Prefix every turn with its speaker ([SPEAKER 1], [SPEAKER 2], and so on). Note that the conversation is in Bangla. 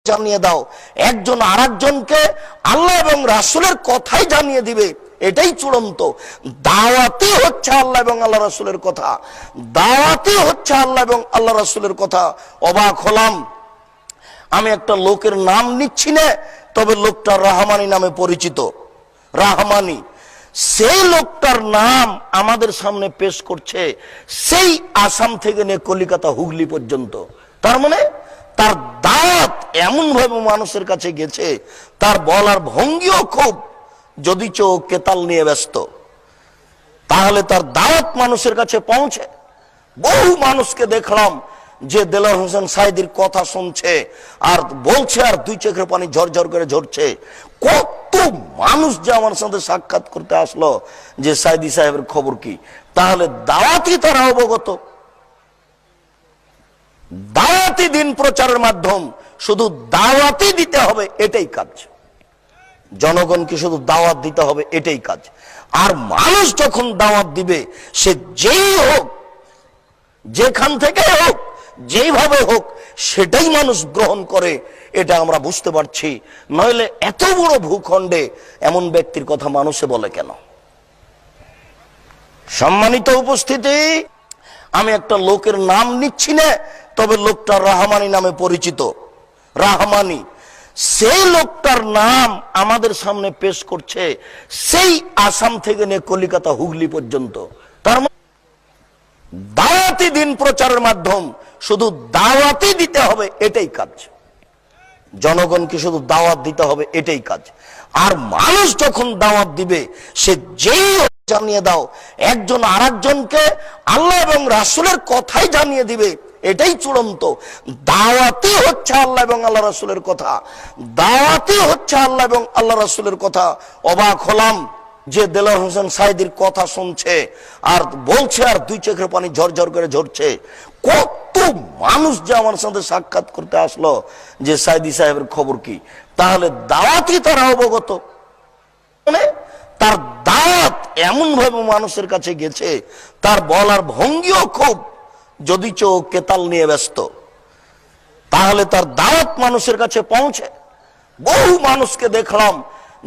[SPEAKER 1] জানিয়ে দাও, একজন আরেকজনকে আল্লাহ এবং রাসূলের কথাই জানিয়ে দিবে, এটাই চূড়ান্ত। দাওয়াতই হচ্ছে আল্লাহ এবং আল্লাহ রাসূলের কথা, দাওয়াতই হচ্ছে আল্লাহ এবং আল্লাহ রাসূলের কথা। অবাক হলাম, আমি একটা লোকের নাম নিচ্ছি না, তবে লোকটা রহমানি নামে পরিচিত। রহমানি, সেই লোকটার নাম আমাদের সামনে পেশ করছে সেই আসাম থেকে নিয়ে কলিকাতা হুগলি পর্যন্ত। তার মানে তার দাওয়াত এমন ভাবে মানুষের কাছে গেছে, তার বলার ভঙ্গিও খুব, যদি চোখ কেতাল নিয়ে ব্যস্ত, তাহলে তার দাওয়াত মানুষের কাছে পৌঁছে। বহু মানুষকে দেখলাম যে দেলোয়ার হোসেন সাঈদীর কথা শুনছে আর বলছে, আর দুই চোখের পানি ঝরঝর করে ঝরছে। কত মানুষ যে আমার সাথে সাক্ষাৎ করতে আসলো যে সাঈদী সাহেবের খবর কি, তাহলে দাওয়াতই তারা অবগত। দাওয়াতি দিন প্রচারের মাধ্যম, শুধু দাওয়াতি দিতে হবে, এটাই কাজ। জনগণকে শুধু দাওয়াত দিতে হবে, এটাই কাজ। আর মানুষ যখন দাওয়াত দিবে, সে যেই হোক, যেখান থেকে হোক, যেইভাবে হোক, সেটাই মানুষ গ্রহণ করে, এটা আমরা বুঝতে পারছি। নইলে এত বড় ভূখণ্ডে এমন ব্যক্তির কথা মানুষে বলে কেন? সম্মানিত উপস্থিতি, আমি একটা লোকের নাম নিচ্ছি না, তবে লোকটা রহমানি নামে পরিচিত। রহমানি, সেই লোকটার নাম আমাদের সামনে পেশ করছে সেই আসাম থেকে নিয়ে কলিকাতা হুগলি পর্যন্ত। তার মানে দাওয়াতি দিন প্রচারের মাধ্যম, শুধু দাওয়াতি দিতে হবে, এটাই কাজ। জনগণকে শুধু দাওয়াত দিতে হবে, এটাই কাজ। আর মানুষ যখন দাওয়াত দিবে, সে যেই জানিয়ে দাও, একজন আরেকজনকে আল্লাহ এবং রাসূলের কথাই জানিয়ে দিবে, এটাই চূড়ান্ত। দাওয়াতই হচ্ছে আল্লাহ এবং আল্লাহ রাসূলের কথা, দাওয়াতই হচ্ছে আল্লাহ এবং আল্লাহ রাসূলের কথা। অবাক হলাম যে দেলোয়ার হোসেন সাঈদীর কথা শুনছে আর বলছে, আর দুই চোখের পানি ঝরঝর করে ঝরছে। কত মানুষ যে আমার সাথে সাক্ষাৎ করতে আসলো যে সাঈদী সাহেবের খবর কি, তাহলে দাওয়াতই তারা অবগত। মানে তার দাওয়াত এমন ভাবে মানুষের কাছে গেছে, তার বলার ভঙ্গিও খুব, যদি চোখ কেতাল নিয়ে ব্যস্ত, তাহলে তার দাওয়াত মানুষের কাছে পৌঁছে। বহু মানুষকে দেখলাম